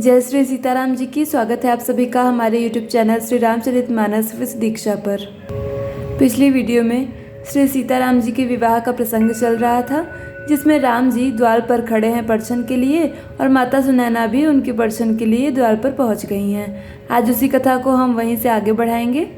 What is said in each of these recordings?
जय श्री सीताराम जी की। स्वागत है आप सभी का हमारे YouTube channel Shri Ramcharitmanas with Diksha पर। पिछली वीडियो में श्री सीताराम जी के विवाह का प्रसंग चल रहा था, जिसमें राम जी द्वार पर खड़े हैं परछन के लिए और माता सुनैना भी उनके परछन के लिए द्वार पर पहुंच गई हैं। आज उसी कथा को हम वहीं से आगे बढ़ाएंगे।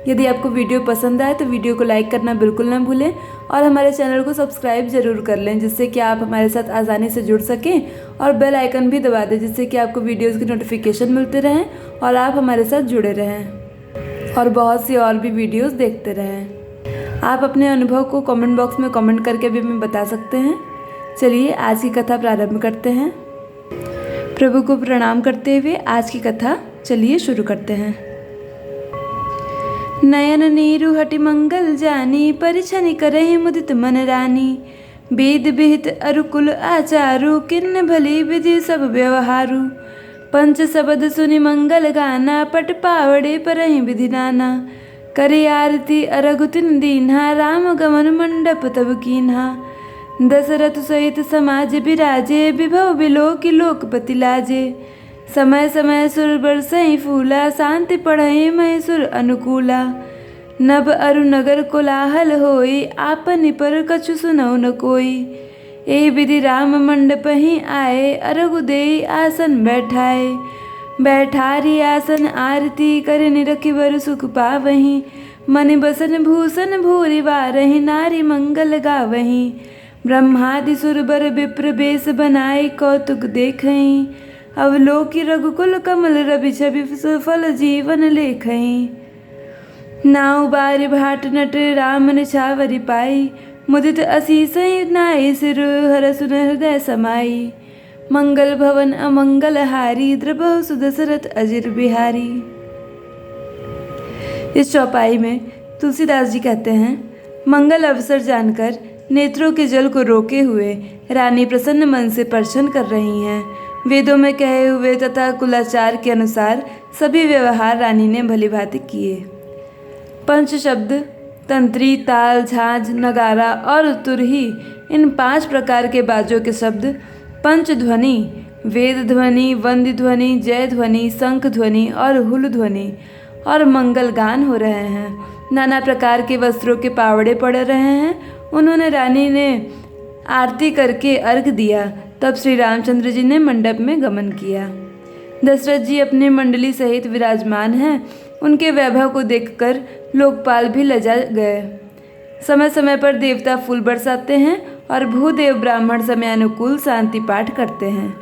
यदि आपको वीडियो पसंद आए तो वीडियो को लाइक करना बिल्कुल ना भूलें और हमारे चैनल को सब्सक्राइब ज़रूर कर लें, जिससे कि आप हमारे साथ आसानी से जुड़ सकें, और बेल आइकन भी दबा दें, जिससे कि आपको वीडियोज़ की नोटिफिकेशन मिलते रहें और आप हमारे साथ जुड़े रहें और बहुत सी और भी वीडियोज़ देखते रहें। आप अपने अनुभव को कमेंट बॉक्स में कमेंट करके भी हमें बता सकते हैं। चलिए आज की कथा प्रारंभ करते हैं। प्रभु को प्रणाम करते हुए आज की कथा चलिए शुरू करते हैं। नयन नीरु हटि मंगल जानी, परिछनि करहि मुदित मन रानी। वेद विहित अरुकुल आचारु, किन्न भली विधि सब व्यवहारु। पंच शब्द सुनि मंगल गाना, पट पावड़े परहि विधि नाना। करि आरती अरघु तिन दीन्हा, राम गमन मंडप तब कीन्हा। दशरथ सहित समाज बिराजे, विभव बिलोकि लोकपति लाजे। समय समय सुर बरसहि फूला, शांति पढ़हि महेशुर अनुकूला। नभ अरु नगर कोलाहल होई, आपनि पर कछु सुनौ न कोई। ए विधि राम मंडपहि आए, अरघु देई आसन बैठाए। बैठारी आसन आरती, कर निरखि बर सुख पावहीं। मनि बसन भूषण भूरि वारहि, नारी मंगल गावहीं। ब्रह्मादि सुर बर विप्र बेश बनाई, कौतुक देखहीं। अवलोकि रघुकुल कमल रवि छवि, सुफल जीवन लेखहीं। नाउ बारि भाट नट राम निछावरि पाई, मुदित असीस नाई सिर हर सुन हृदय समाई। मंगल भवन अमंगल हारी, द्रबहु सुदशरथ अजिर बिहारी। इस चौपाई में तुलसीदास जी कहते हैं, मंगल अवसर जानकर नेत्रों के जल को रोके हुए रानी प्रसन्न मन से परछन कर रही हैं। वेदों में कहे हुए तथा कुलाचार के अनुसार सभी व्यवहार रानी ने भली भांति किए। पंच शब्द, तंत्री, ताल, झांझ, नगारा और तुरही, इन 5 प्रकार के बाजों के शब्द पंच ध्वनि, वेद ध्वनि, वंद्य ध्वनि, जय ध्वनि, शंख ध्वनि और हुल ध्वनि और मंगल गान हो रहे हैं। नाना प्रकार के वस्त्रों के पावड़े पड़ रहे हैं। उन्होंने रानी ने आरती करके अर्घ दिया। तब श्री रामचंद्र जी ने मंडप में गमन किया। दशरथ जी अपनी मंडली सहित विराजमान हैं। उनके वैभव को देखकर लोकपाल भी लजा गए। समय समय पर देवता फूल बरसाते हैं और भूदेव ब्राह्मण समय अनुकूल शांति पाठ करते हैं।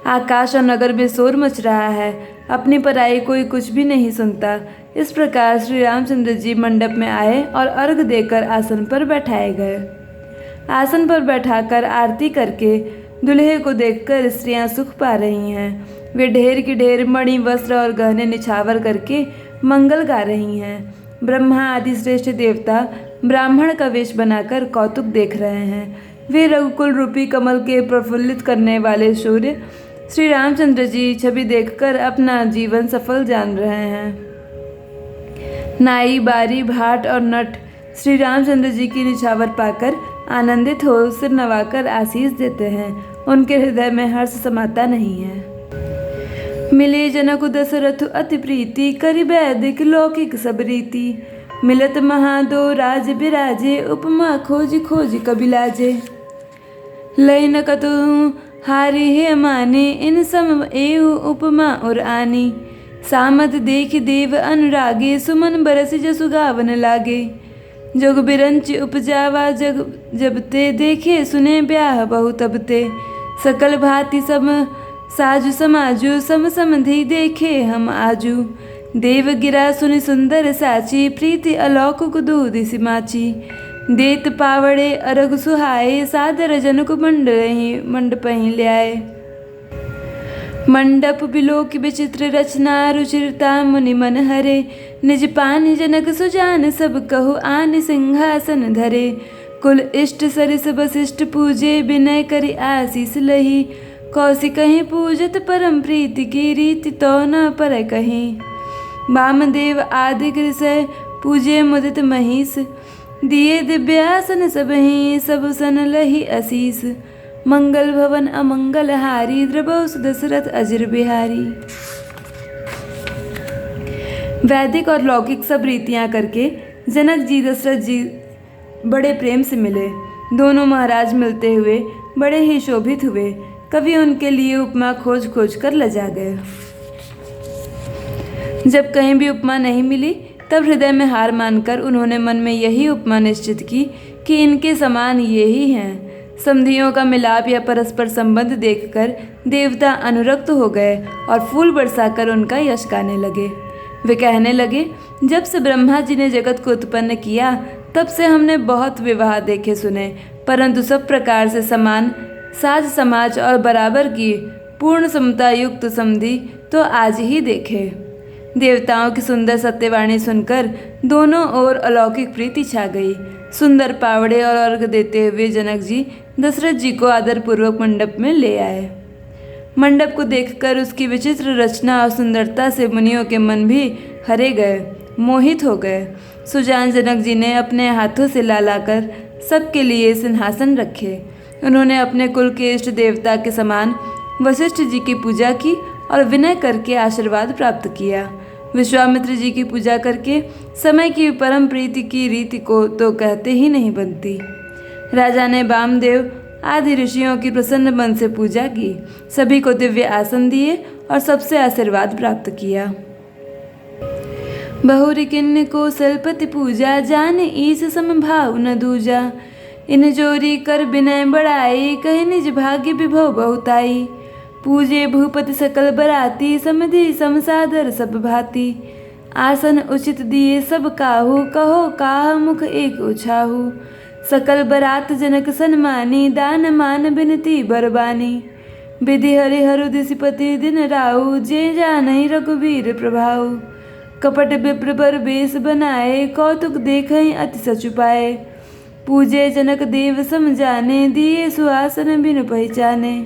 आकाश और नगर में शोर मच रहा है। अपनी पराई कोई कुछ भी नहीं सुनता। इस प्रकार श्री रामचंद्र जी मंडप में आए और अर्घ देकर आसन पर बैठाए गए। आसन पर बैठाकर आरती करके दुल्हे को देखकर स्त्रियां सुख पा रही हैं। वे ढेर की ढेर मणि, वस्त्र और गहने निछावर करके मंगल गा रही हैं। ब्रह्मा आदि श्रेष्ठ देवता ब्राह्मण का वेश बनाकर कौतुक देख रहे हैं। वे रघुकुल रूपी कमल के प्रफुल्लित करने वाले सूर्य श्री रामचंद्र जी छवि देखकर अपना जीवन सफल जान रहे हैं। नाई, बारी, भाट और नट श्री रामचंद्र जी की निछावर पाकर आनंदित हो सिर नवाकर आशीष देते हैं। उनके हृदय में हर्ष समाता नहीं है। मिले जनक दशरथ अति प्रीति, करि वैदिक लौकिक सब रीति। मिलत महादो राज बिराजे, उपमा खोज खोज कबि लाजे। लय न कतहु हारि हे माने, इन सम एहु उपमा और आनी। सामत देख देव अनुरागे, सुमन बरस जसु गावन लागे। जोग बिरंच उपजावा जग जबते, देखे सुने ब्याह बहु तबते। सकल भांति सम साजु समाजु, सम समधि देखे हम आजू। देव गिरा सुनि सुंदर साची, प्रीति अलौकिक दूध सिमाची। देत पावड़े अरघ सुहाए, सादर जनक मंडपहि ल्याए। मंडप बिलोक विचित्र रचना, रुचिरता मुनि मन हरे। निज पानि जनक सुजान, सब कहु आनि सिंहासन धरे। कुल इष्ट सरिस वशिष्ठ पूजे, विनय करि आशीष लही। कौशिकहि पूजत परम प्रीति की, रीति तो न पर कहीं। वामदेव आदि गृह पूजे मुदित महिष, दिए दिव्यासन सबहि, सब सन लही असीस। मंगल भवन अमंगल हारी, द्रवौ सुदशरथ अजिर बिहारी। वैदिक और लौकिक सब रीतियां करके जनक जी दशरथ जी बड़े प्रेम से मिले। दोनों महाराज मिलते हुए बड़े ही शोभित हुए। कवि उनके लिए उपमा खोज खोज कर लजा गए। जब कहीं भी उपमा नहीं मिली तब हृदय में हार मानकर उन्होंने मन में यही उपमा निश्चित की कि इनके समान ये ही हैं। समधियों का मिलाप या परस्पर संबंध देखकर देवता अनुरक्त हो गए और फूल बरसाकर उनका यश गाने लगे। वे कहने लगे, जब से ब्रह्मा जी ने जगत को उत्पन्न किया तब से हमने बहुत विवाह देखे सुने, परंतु सब प्रकार से समान साज समाज और बराबर की पूर्ण समता युक्त समधि तो आज ही देखे। देवताओं की सुंदर सत्यवाणी सुनकर दोनों ओर अलौकिक प्रीति छा गई। सुंदर पावड़े और अर्घ देते हुए जनक जी दशरथ जी को आदरपूर्वक मंडप में ले आए। मंडप को देखकर उसकी विचित्र रचना और सुंदरता से मुनियों के मन भी हरे गए, मोहित हो गए। सुजान जनक जी ने अपने हाथों से ला लाकर सबके लिए सिंहासन रखे। उन्होंने अपने कुल के इष्ट देवता के समान वशिष्ठ जी की पूजा की और विनय करके आशीर्वाद प्राप्त किया। विश्वामित्र जी की पूजा करके समय की परम प्रीति की रीति को तो कहते ही नहीं बनती। राजा ने वामदेव आदि ऋषियों की प्रसन्न मन से पूजा की, सभी को दिव्य आसन दिए और सबसे आशीर्वाद प्राप्त किया। बहुरी किन्न को सलपति पूजा, जान ईस समभाव न दूजा। इन जोरी कर बिनय बढ़ाई, कहे निज भाग्य विभव बहुताई। पूजे भूपति सकल बराती, समधि समसादर सब भांति। आसन उचित दिए सब काहू, कहो काह मुख एक उछाहू। सकल बरात जनक सन्मानी, दान मान बिनती बरबानी। विधि हरि हरुदिसिपति दिन राऊ, जे जानहि रघुवीर प्रभाऊ। कपट विप्र बर बेश बनाए, कौतुक देखहि अति सचुपाए। पूजे जनक देव समझाने, दिए सुआसन बिनु पहचाने।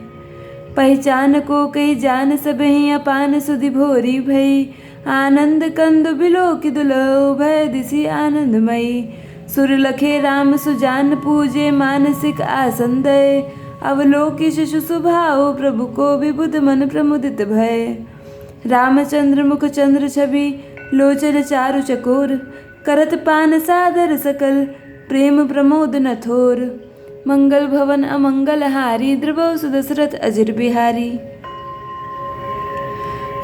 पहचान को कही जान सबहि, अपान सुधि भोरी भई। आनंद कंद बिलो की दुलहो, भय दिशि आनंदमयी। सुर लखे राम सुजान पूजे, मानसिक आसन दय। अवलोकी शिशु स्वभाव, प्रभु को विबुध मन प्रमुदित भय। रामचंद्र मुख चंद्र छवि, लोचन चारु चकोर। करत पान सादर सकल, प्रेम प्रमोद न थोर। मंगल भवन अमंगल हारी, द्रवौ सुदशरथ अजिर बिहारी।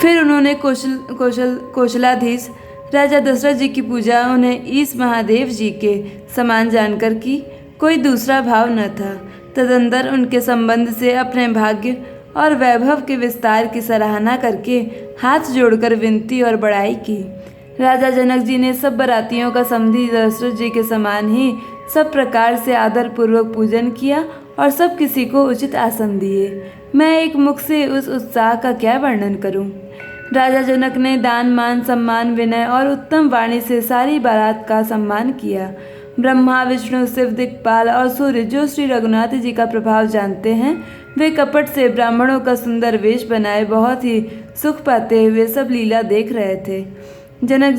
फिर उन्होंने कौशलाधीश राजा दशरथ जी की पूजा उन्हें ईश महादेव जी के समान जानकर की। कोई दूसरा भाव न था। तदंतर उनके संबंध से अपने भाग्य और वैभव के विस्तार की सराहना करके हाथ जोड़कर विनती और बड़ाई की। राजा जनक जी ने सब बरातियों का समधि दशरथ जी के समान ही सब प्रकार से आदरपूर्वक पूजन किया और सब किसी को उचित आसन दिए। मैं एक मुख से उस उत्साह का क्या वर्णन करूं। राजा जनक ने दान मान सम्मान विनय और उत्तम वाणी से सारी बारात का सम्मान किया। ब्रह्मा विष्णु शिव दिक्पाल और सूर्य जो श्री रघुनाथ जी का प्रभाव जानते हैं, वे कपट से ब्राह्मणों का सुंदर वेश बनाए बहुत ही सुख पाते हुए सब लीला देख रहे थे। जनक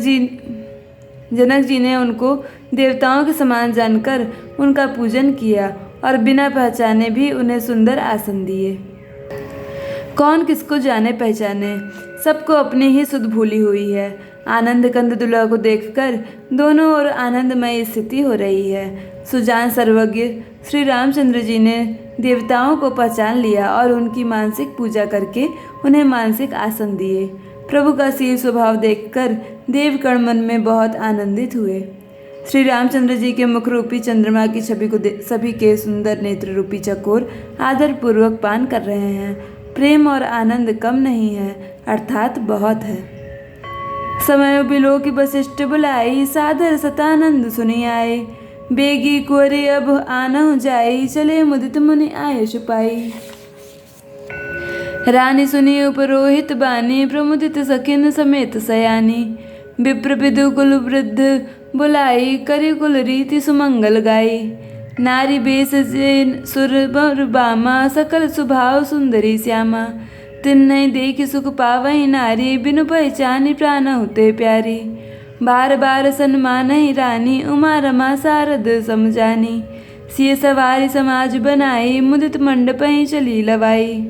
जी ने उनको देवताओं के समान जानकर उनका पूजन किया और बिना पहचाने भी उन्हें सुंदर आसन दिए। कौन किसको जाने पहचाने, सबको अपनी ही सुध भूली हुई है। आनंद कंद दुल्हा को देखकर दोनों ओर आनंदमय स्थिति हो रही है। सुजान सर्वज्ञ श्री रामचंद्र जी ने देवताओं को पहचान लिया और उनकी मानसिक पूजा करके उन्हें मानसिक आसन दिए। प्रभु का शील स्वभाव देखकर देवगण मन में बहुत आनंदित हुए। श्री रामचंद्र जी के मुख रूपी चंद्रमा की छवि को सभी के सुंदर नेत्र रूपी चकोर आदरपूर्वक पान कर रहे हैं। प्रेम और आनंद कम नहीं है, अर्थात बहुत है। समय बिलो की वशिष्ठ बुलाई, सादर सतानंद सुनि आए। बेगी कुंवरी अब आनहु जाई, चले मुदित मुनि आए छुपाई। रानी सुनी उपरोहित बानी, प्रमुदित सखिन समेत सयानी। विप्र विदु कुल वृद्ध बुलाई, करि कुल रीति सुमंगल गाई। नारी बेस जैन सुर बर बामा, सकल स्वभाव सुंदरी श्यामा। तिन्हि देखि सुख पावहि नारी, बिनु पहचानी प्राण होते प्यारी। बार बार सन्मानहि रानी, उमा रमा शारद समझानी। सिय सवारी समाज बनाई, मुदित मंडपहि चली लवाई।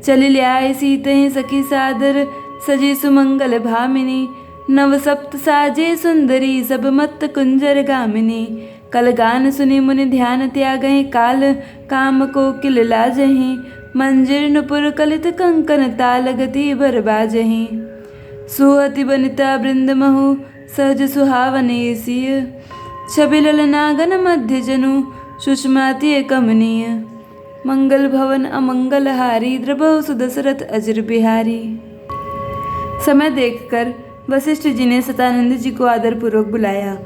चली ल्याय सीतहि सखी सादर, सजी सुमंगल भामिनी। नव सप्त साजे सुंदरी, सब मत्त कुंजर गामिनी। कल गान सुनि मुनि ध्यान त्यागहि, काल काम को किल लाजहि। मंजिर नुपुर कलित कंकन, ताल गति बर बाजहि। सुहति बनिता बृंद महु, सहज सुहावनी सिय। छबि ललनागन मध्य जनु, सुषमाति कमनीय। मंगल भवन अमंगल हारी, द्रबहु सुदशरथ अजर बिहारी। समय देखकर वशिष्ठ जी ने सतानंद जी को आदरपूर्वक बुलाया।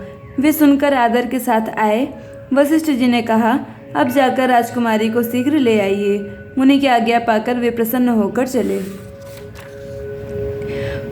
वे सुनकर आदर के साथ आए। वशिष्ठ जी ने कहा, अब जाकर राजकुमारी को शीघ्र ले आइए। मुनि की आज्ञा पाकर वे प्रसन्न होकर चले।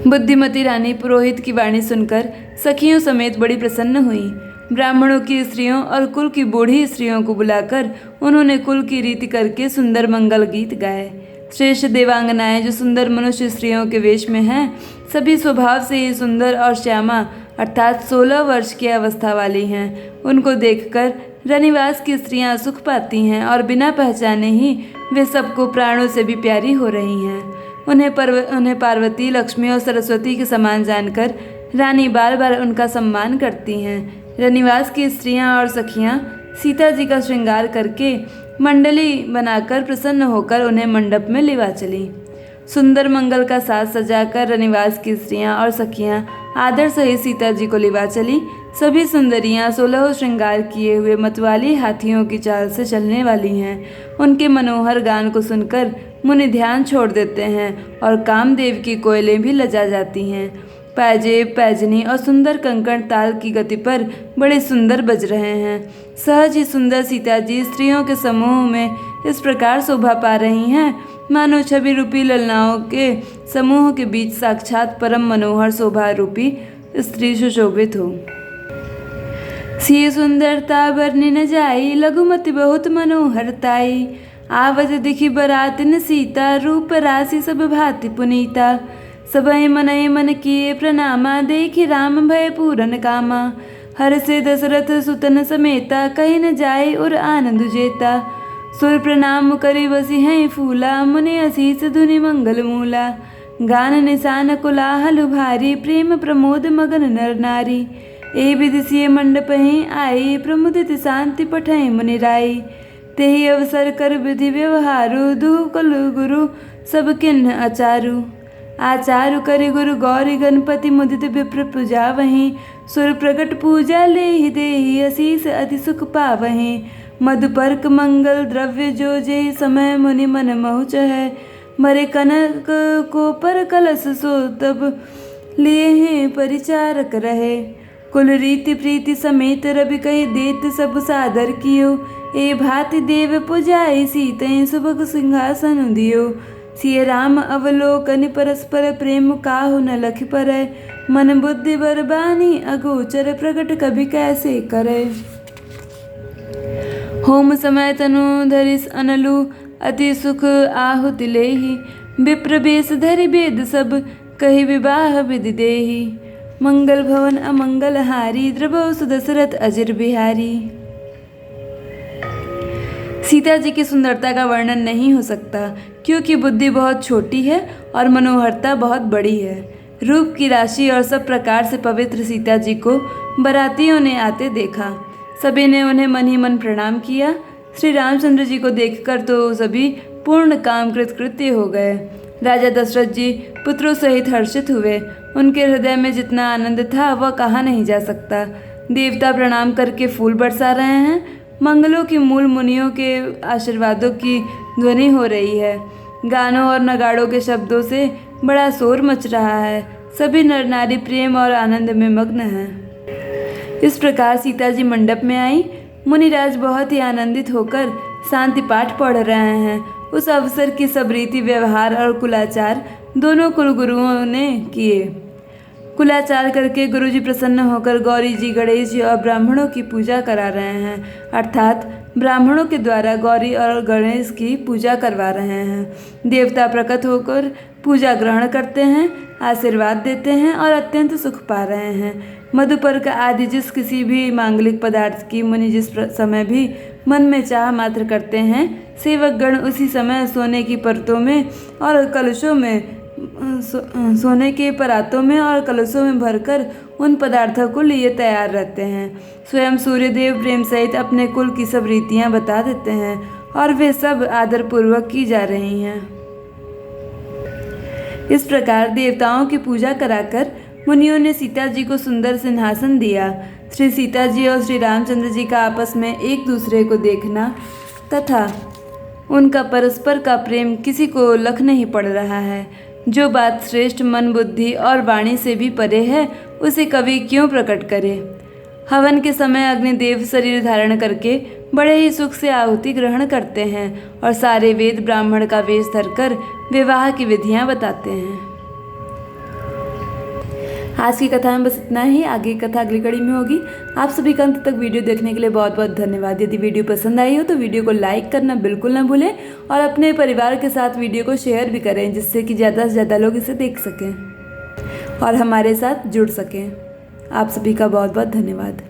बुद्धिमती रानी पुरोहित की वाणी सुनकर सखियों समेत बड़ी प्रसन्न हुई। ब्राह्मणों की स्त्रियों और कुल की बूढ़ी स्त्रियों को बुलाकर उन्होंने कुल की रीति करके सुंदर मंगल गीत गाए। श्रेष्ठ देवांगनाएं जो सुंदर मनुष्य स्त्रियों के वेश में हैं, सभी स्वभाव से ही सुंदर और श्यामा अर्थात 16 वर्ष की अवस्था वाली हैं। उनको देखकर रनिवास की स्त्रियां सुख पाती हैं और बिना पहचाने ही वे सबको प्राणों से भी प्यारी हो रही हैं। उन्हें पार्वती, लक्ष्मी और सरस्वती के समान जानकर रानी बार बार उनका सम्मान करती हैं। रनिवास की स्त्रियां और सखियां सीता जी का श्रृंगार करके मंडली बनाकर प्रसन्न होकर उन्हें मंडप में लेवा चली। सुंदर मंगल का साज सजाकर रनिवास की स्त्रियां और सखियां आदर सहित सीता जी को लेवा चली। सभी सुंदरियां 16 श्रृंगार किए हुए मतवाली हाथियों की चाल से चलने वाली हैं। उनके मनोहर गान को सुनकर मुनि ध्यान छोड़ देते हैं और कामदेव की कोयलें भी लजा जाती हैं। पैजेब, पैजनी और सुंदर कंकण ताल की गति पर बड़े सुंदर बज रहे हैं। सहज ही सुंदर सीता जी स्त्रियों के समूह में इस प्रकार शोभा पा रही हैं, मानो छवि रूपी ललनाओं के समूह के बीच साक्षात परम मनोहर शोभा रूपी स्त्री सुशोभित हो। सिय सुंदरता बरनी न जाई, लघुमति बहुत मनोहरताई। आवत दिखी बरातिन सीता, रूप राशि सब भांति पुनीता। सबहि मनहि मन किए प्रणामा, देखि राम भय पूरन कामा। हर से दशरथ सुतन समेता, कहीं न जाए और आनंद जेता। सुर प्रणाम करि बसी हैं फूला, मुनि असीस धुनि मंगल मूला। गान निशान कोलाहल भारी, प्रेम प्रमोद मगन नर नारी। ए विधि सिय मंडपहि आई, प्रमुदित शांति पठै मुनि राई। तेहि अवसर कर विधि व्यवहारु, दुह कल गुरु सब किन्ह अचारु। आचारु करि गुरु गौरी गणपति, मुदित विप्र पूजा वहीं। सुर प्रकट पूजा लेहि देहि, असीस अति सुख पावहीं। मधुपर्क मंगल द्रव्य जो जे, समय मुनि मन महु चहै। मरे कनक को पर कलश सो, तब लिए हैं परिचारक रहे। कुल रीति प्रीति समेत रवि कहि, देत सब सादर कियो। ए भांति देव पुजाई, सीतहि सुभग सिंहासन दियो। सिय राम अवलोकनि, परस्पर प्रेम काहु न लखि परै। मन बुद्धि बरबानी, अगोचर प्रकट कभी कैसे करे। होम समय तनु धरिस अनलु, अति सुख आहुति लेहि। विप्र बेश धरि वेद सब, कहि विवाह विधि देहि। मंगल भवन अमंगल हारी, द्रबहु सुदशरथ अजर बिहारी। सीता जी की सुंदरता का वर्णन नहीं हो सकता, क्योंकि बुद्धि बहुत छोटी है और मनोहरता बहुत बड़ी है। रूप की राशि और सब प्रकार से पवित्र सीता जी को बरातियों ने आते देखा। सभी ने उन्हें मन ही मन प्रणाम किया। श्री रामचंद्र जी को देखकर तो सभी पूर्ण काम कृतकृत्य हो गए। राजा दशरथ जी पुत्रों सहित हर्षित हुए। उनके हृदय में जितना आनंद था वह कहा नहीं जा सकता। देवता प्रणाम करके फूल बरसा रहे हैं। मंगलों की मूल मुनियों के आशीर्वादों की ध्वनि हो रही है। गानों और नगाड़ों के शब्दों से बड़ा शोर मच रहा है। सभी नर नारी प्रेम और आनंद में मग्न हैं। इस प्रकार सीता जी मंडप में आई। मुनिराज बहुत ही आनंदित होकर शांति पाठ पढ़ रहे हैं। उस अवसर की सब रीति व्यवहार और कुलाचार दोनों कुलगुरुओं ने किए। कुलाचार करके गुरुजी प्रसन्न होकर गौरी जी, गणेश जी और ब्राह्मणों की पूजा करा रहे हैं, अर्थात ब्राह्मणों के द्वारा गौरी और गणेश की पूजा करवा रहे हैं। देवता प्रकट होकर पूजा ग्रहण करते हैं, आशीर्वाद देते हैं और अत्यंत सुख पा रहे हैं। मधुपर्क आदि जिस किसी भी मांगलिक पदार्थ की मुनि जिस समय भी मन में चाह मात्र करते हैं, सेवक गण उसी समय सोने की परतों में और कलशों में सोने के परातों में और कलशों में भरकर उन पदार्थों को लिए तैयार रहते हैं। स्वयं सूर्यदेव प्रेम सहित अपने कुल की सब रीतियां बता देते हैं और वे सब आदरपूर्वक की जा रही हैं। इस प्रकार देवताओं की पूजा कराकर मुनियों ने सीता जी को सुंदर सिंहासन दिया। श्री सीता जी और श्री रामचंद्र जी का आपस में एक दूसरे को देखना तथा उनका परस्पर का प्रेम किसी को लख नहीं पड़ रहा है। जो बात श्रेष्ठ मन बुद्धि और वाणी से भी परे है, उसे कवि क्यों प्रकट करे। हवन के समय अग्निदेव शरीर धारण करके बड़े ही सुख से आहुति ग्रहण करते हैं और सारे वेद ब्राह्मण का वेश धरकर विवाह की विधियां बताते हैं। आज की कथा में बस इतना ही। आगे की कथा अगली कड़ी में होगी। आप सभी का अंत तक वीडियो देखने के लिए बहुत बहुत धन्यवाद। यदि वीडियो पसंद आई हो तो वीडियो को लाइक करना बिल्कुल ना भूलें और अपने परिवार के साथ वीडियो को शेयर भी करें, जिससे कि ज़्यादा से ज़्यादा लोग इसे देख सकें और हमारे साथ जुड़ सकें। आप सभी का बहुत बहुत धन्यवाद।